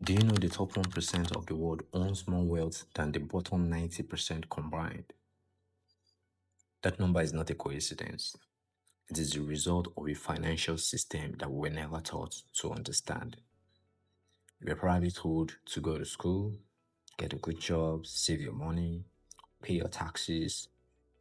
Do you know the top 1% of the world owns more wealth than the bottom 90% combined? That number is not a coincidence. It is the result of a financial system that we were never taught to understand. We were probably told to go to school, get a good job, save your money, pay your taxes,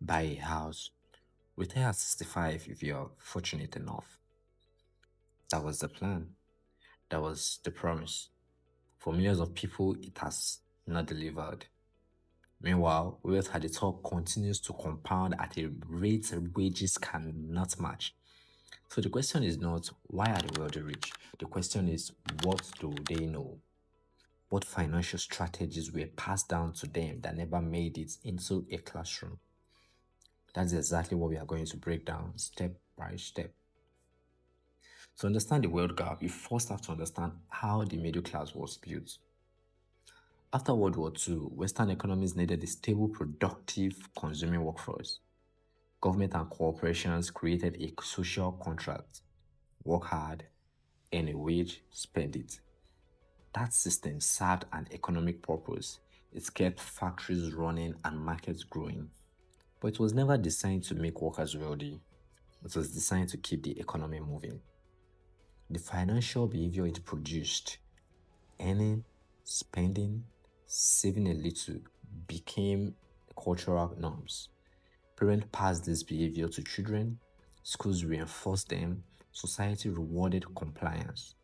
buy a house, retire at 65 if you're fortunate enough. That was the plan. That was the promise. For millions of people, it has not delivered. Meanwhile, wealth at the top continues to compound at a rate wages cannot match. So the question is not why are the wealthy rich? The question is what do they know? What financial strategies were passed down to them that never made it into a classroom? That's exactly what we are going to break down step by step. To understand the wealth gap, you first have to understand how the middle class was built. After World War II, Western economies needed a stable, productive, consuming workforce. Government and corporations created a social contract: work hard, earn a wage, spend it. That system served an economic purpose. It kept factories running and markets growing. But it was never designed to make workers wealthy. It was designed to keep the economy moving. The financial behavior it produced, earning, spending, saving a little, became cultural norms. Parents passed this behavior to children, schools reinforced them, society rewarded compliance.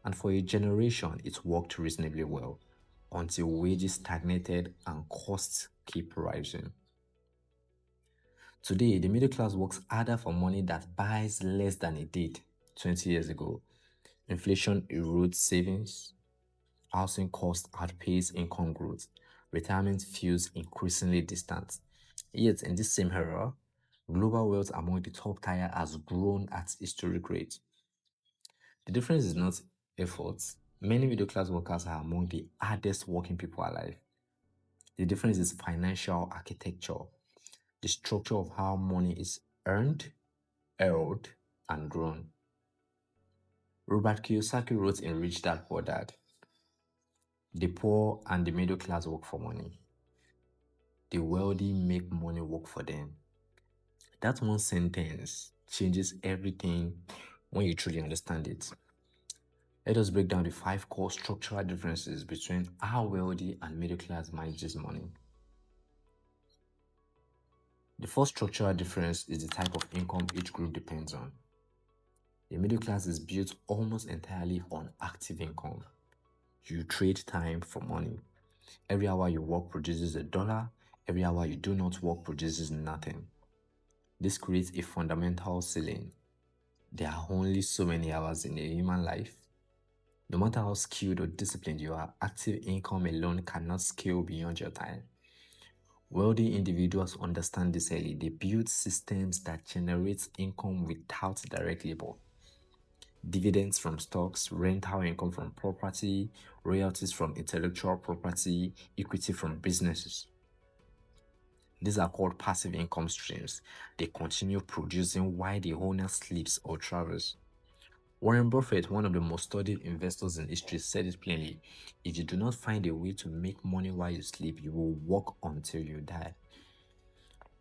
And for a generation, it worked reasonably well until wages stagnated and costs keep rising. Today, the middle class works harder for money that buys less than it did 20 years ago. Inflation erodes savings, housing costs outpace income growth, retirement feels increasingly distant. Yet, in this same era, global wealth among the top tier has grown at historic rates. The difference is not effort. Many middle class workers are among the hardest working people alive. The difference is financial architecture, the structure of how money is earned, held, and grown. Robert Kiyosaki wrote in Rich Dad Poor Dad, the poor and the middle class work for money. The wealthy make money work for them. That one sentence changes everything when you truly understand it. Let us break down the 5 core structural differences between how wealthy and middle class manages money. The first structural difference is the type of income each group depends on. The middle class is built almost entirely on active income. You trade time for money. Every hour you work produces $1. Every hour you do not work produces nothing. This creates a fundamental ceiling. There are only so many hours in a human life. No matter how skilled or disciplined you are, active income alone cannot scale beyond your time. Wealthy individuals understand this early. They build systems that generate income without direct labor. Dividends from stocks, rental income from property, royalties from intellectual property, equity from businesses. These are called passive income streams. They continue producing while the owner sleeps or travels. Warren Buffett, one of the most studied investors in history, said it plainly: if you do not find a way to make money while you sleep, you will work until you die.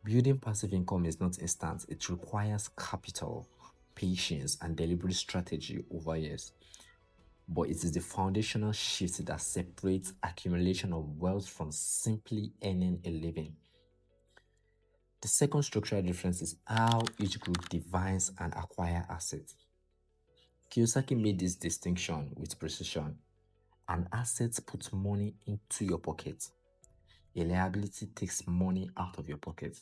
Building passive income is not instant. It requires capital, patience, and deliberate strategy over years. But it is the foundational shift that separates accumulation of wealth from simply earning a living. The second structural difference is how each group defines and acquires assets. Kiyosaki made this distinction with precision. An asset puts money into your pocket. A liability takes money out of your pocket.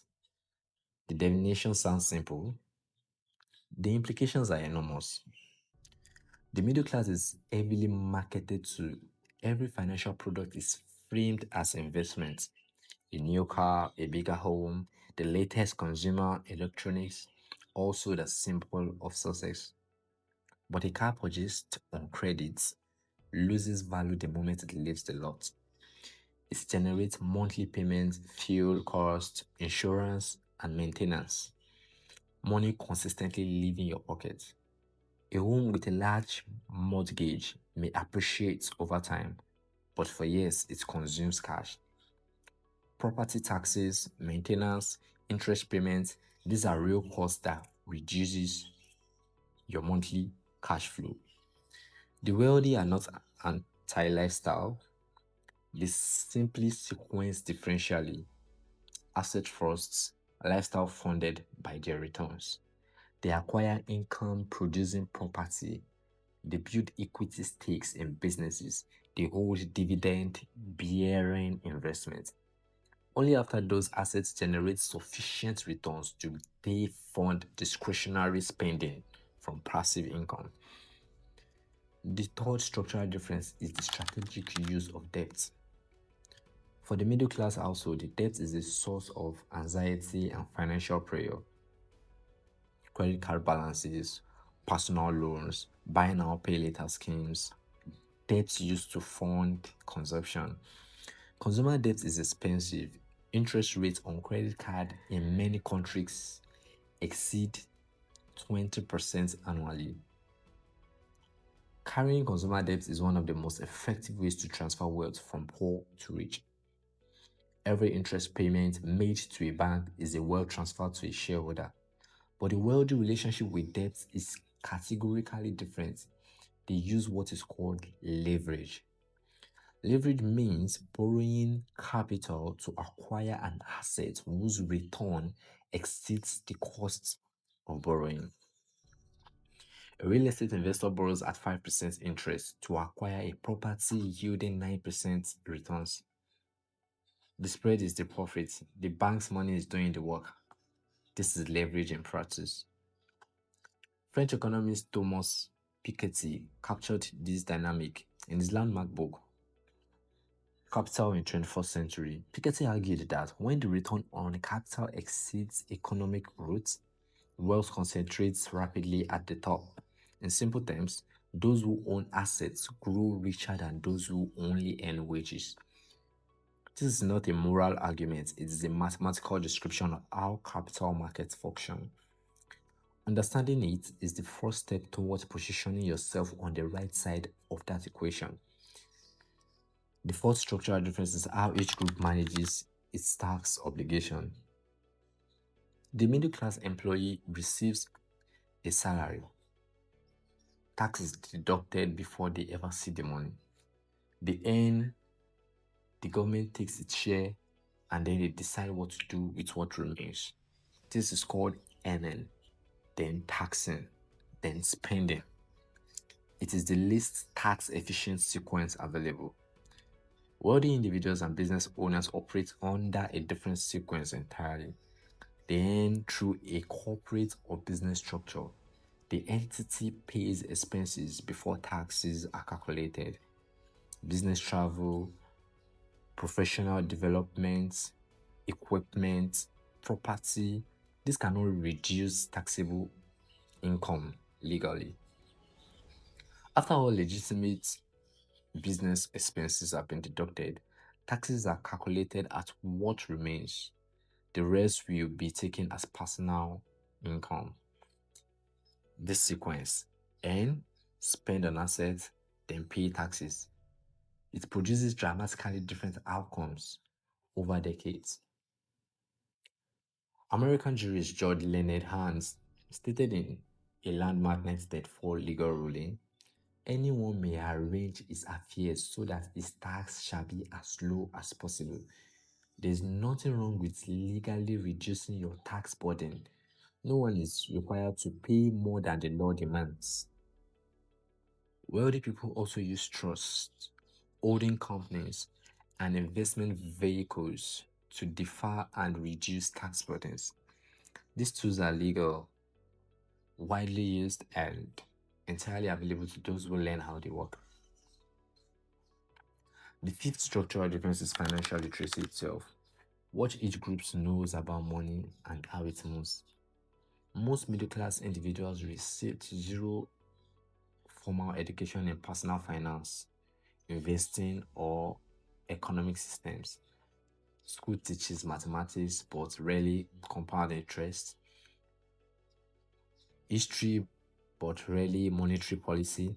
The definition sounds simple. The implications are enormous. The middle class is heavily marketed to. Every financial product is framed as investment. A new car, a bigger home, the latest consumer electronics, also the symbol of success. But a car purchased on credit loses value the moment it leaves the lot. It generates monthly payments, fuel cost, insurance, and maintenance. Money consistently leaving your pocket. A home with a large mortgage may appreciate over time, but for years it consumes cash. Property taxes, maintenance, interest payments, these are real costs that reduces your monthly cash flow. The wealthy are not anti-lifestyle, they simply sequence differentially. Asset first, lifestyle funded by their returns. They acquire income producing property. They build equity stakes in businesses. They hold dividend bearing investments. Only after those assets generate sufficient returns do they fund discretionary spending from passive income. The third structural difference is the strategic use of debt. For the middle class household, the debt is a source of anxiety and financial pressure. Credit card balances, personal loans, buy now, pay later schemes, debt used to fund consumption. Consumer debt is expensive. Interest rates on credit card in many countries exceed 20% annually. Carrying consumer debt is one of the most effective ways to transfer wealth from poor to rich. Every interest payment made to a bank is a wealth transfer to a shareholder. But the wealthy relationship with debt is categorically different. They use what is called leverage. Leverage means borrowing capital to acquire an asset whose return exceeds the cost of borrowing. A real estate investor borrows at 5% interest to acquire a property yielding 9% returns. The spread is the profit. The bank's money is doing the work. This is leverage in practice. French economist Thomas Piketty captured this dynamic in his landmark book, Capital in 21st Century. Piketty argued that when the return on capital exceeds economic growth, wealth concentrates rapidly at the top. In simple terms, those who own assets grow richer than those who only earn wages. This is not a moral argument, it is a mathematical description of how capital markets function. Understanding it is the first step towards positioning yourself on the right side of that equation. The fourth structural difference is how each group manages its tax obligation. The middle class employee receives a salary. Tax is deducted before they ever see the money. They earn, the government takes its share, and then they decide what to do with what remains. This is called earning, then taxing, then spending. It is the least tax efficient sequence available. Wealthy individuals and business owners operate under a different sequence entirely. They earn through a corporate or business structure. The entity pays expenses before taxes are calculated. Business travel, professional development, equipment, property, this cannot reduce taxable income legally. After all legitimate business expenses have been deducted, taxes are calculated at what remains. The rest will be taken as personal income. This sequence: earn, spend on assets, then pay taxes. It produces dramatically different outcomes over decades. American jurist George Leonard Hans stated in a landmark 1934 legal ruling, anyone may arrange his affairs so that his tax shall be as low as possible. There's nothing wrong with legally reducing your tax burden. No one is required to pay more than the law demands. Wealthy people also use trusts, holding companies, and investment vehicles to defer and reduce tax burdens. These tools are legal, widely used, and entirely available to those who learn how they work. The fifth structural difference is financial literacy itself. What each group knows about money and how it moves. Most middle class individuals receive zero formal education in personal finance, investing, or economic systems. School teaches mathematics but rarely compound interest, history but rarely monetary policy,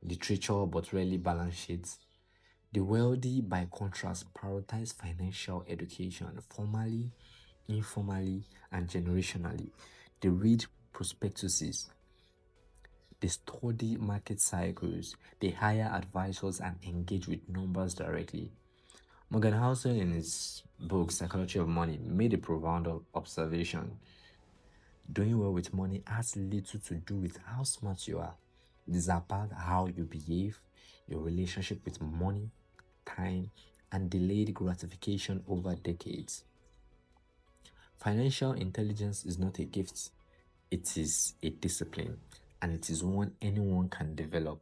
literature but rarely balance sheets. The wealthy, by contrast, prioritize financial education formally, informally, and generationally. They read prospectuses, they study market cycles, they hire advisors and engage with numbers directly. Morgan Housel, in his book Psychology of Money, made a profound observation. Doing well with money has little to do with how smart you are. It is about how you behave, your relationship with money, time, and delayed gratification over decades. Financial intelligence is not a gift, it is a discipline, and it is one anyone can develop.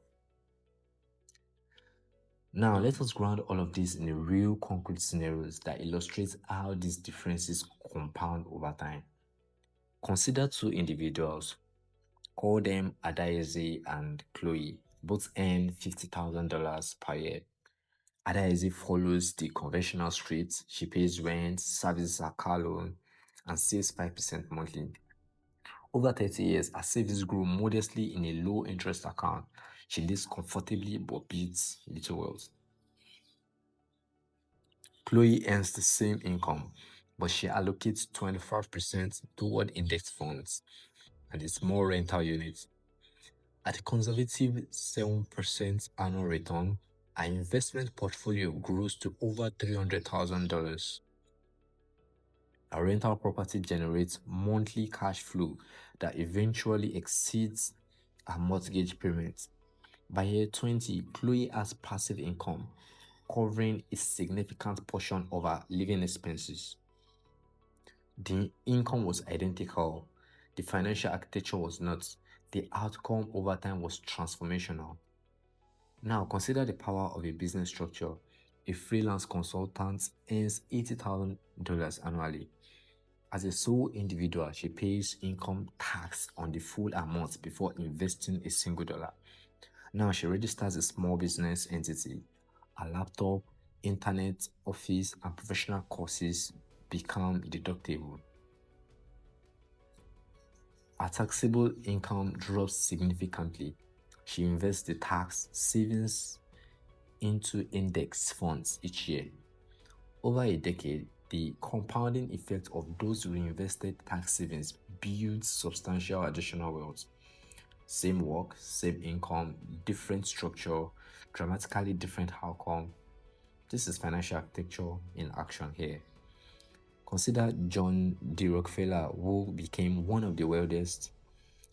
Now, let us ground all of this in a real concrete scenarios that illustrates how these differences compound over time. Consider two individuals, call them Adaeze and Chloe. Both earn $50,000 per year. Adaeze follows the conventional street. She pays rent, services her car loan, and saves 5% monthly. Over 30 years, her savings grew modestly in a low interest account. She lives comfortably but builds little wealth. Chloe earns the same income, but she allocates 25% toward index funds and a small rental unit. At a conservative 7% annual return, our investment portfolio grows to over $300,000. Our rental property generates monthly cash flow that eventually exceeds our mortgage payments. By year 20, Chloe has passive income covering a significant portion of our living expenses. The income was identical, the financial architecture was not. The outcome over time was transformational. Now, consider the power of a business structure. A freelance consultant earns $80,000 annually. As a sole individual, she pays income tax on the full amount before investing a single dollar. Now, she registers a small business entity. A laptop, internet, office, and professional courses become deductible. Her taxable income drops significantly. She invests the tax savings into index funds each year. Over a decade, the compounding effect of those reinvested tax savings builds substantial additional wealth. Same work, same income, different structure, dramatically different outcome. This is financial architecture in action here. Consider John D. Rockefeller, who became one of the wealthiest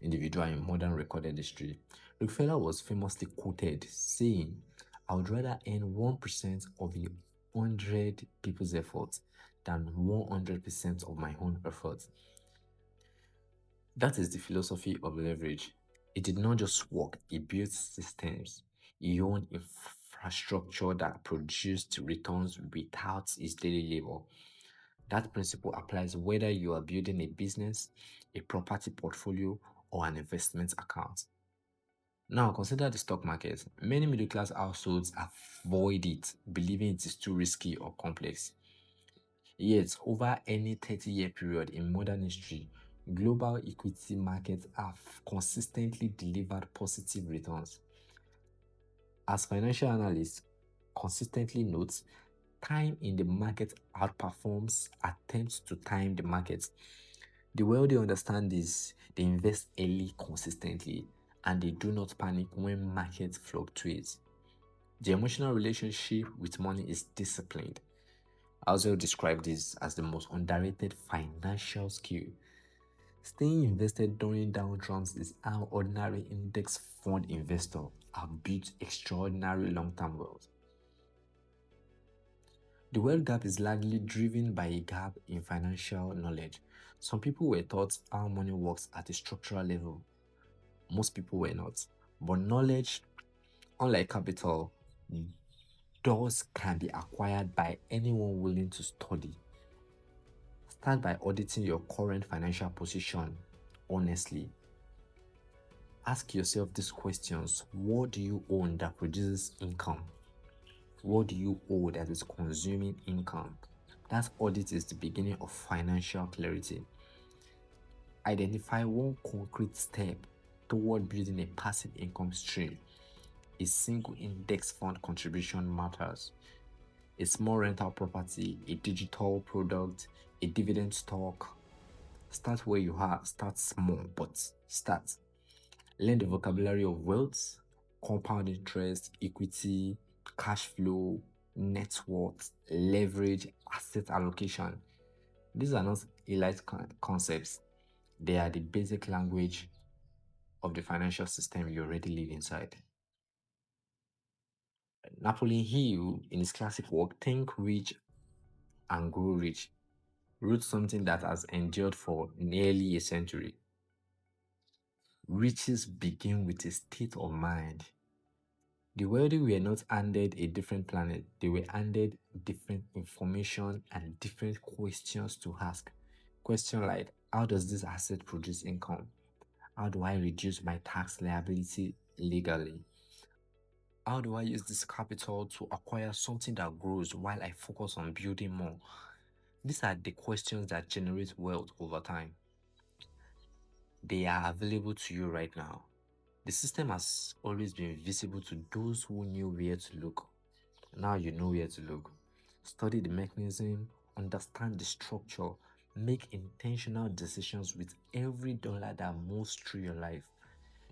individuals in modern recorded history. Rockefeller was famously quoted saying, "I would rather earn 1% of 100 people's effort than 100% of my own effort." That is the philosophy of leverage. It did not just work, it built systems. He owned infrastructure that produced returns without his daily labor. That principle applies whether you are building a business, a property portfolio, or an investment account. Now, consider the stock market. Many middle class households avoid it, believing it is too risky or complex. Yet, over any 30-year period in modern history, global equity markets have consistently delivered positive returns. As financial analysts consistently note, time in the market outperforms attempts to time the market. The wealthy understand this, they invest early consistently, and they do not panic when markets fluctuate. The emotional relationship with money is disciplined. I also describe this as the most underrated financial skill. Staying invested during downturns is how ordinary index fund investors have built extraordinary long-term wealth. The wealth gap is largely driven by a gap in financial knowledge. Some people were taught how money works at a structural level. Most people were not. But knowledge, unlike capital, those can be acquired by anyone willing to study. Start by auditing your current financial position honestly. Ask yourself these questions. What do you own that produces income? What do you owe that is consuming income? That audit is the beginning of financial clarity. Identify one concrete step toward building a passive income stream. a single index fund contribution matters. A small rental property, a digital product, a dividend stock. Start where you are, start small, but start. Learn the vocabulary of wealth, compound interest, equity, cash flow, net worth, leverage, asset allocation. These are not elite concepts, they are the basic language of the financial system you already live inside. Napoleon Hill, in his classic work, Think Rich and Grow Rich, wrote something that has endured for nearly a century. Riches begin with a state of mind. The wealthy were not handed a different planet, they were handed different information and different questions to ask. Question like, how does this asset produce income? How do I reduce my tax liability legally? How do I use this capital to acquire something that grows while I focus on building more? These are the questions that generate wealth over time. They are available to you right now. The system has always been visible to those who knew where to look. Now you know where to look. Study the mechanism, understand the structure, make intentional decisions with every dollar that moves through your life.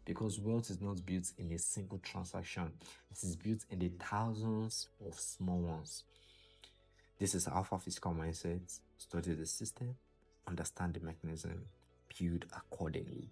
Because wealth is not built in a single transaction, it is built in the thousands of small ones. This is Alpha Fiscal Mindset. Study the system, understand the mechanism, build accordingly.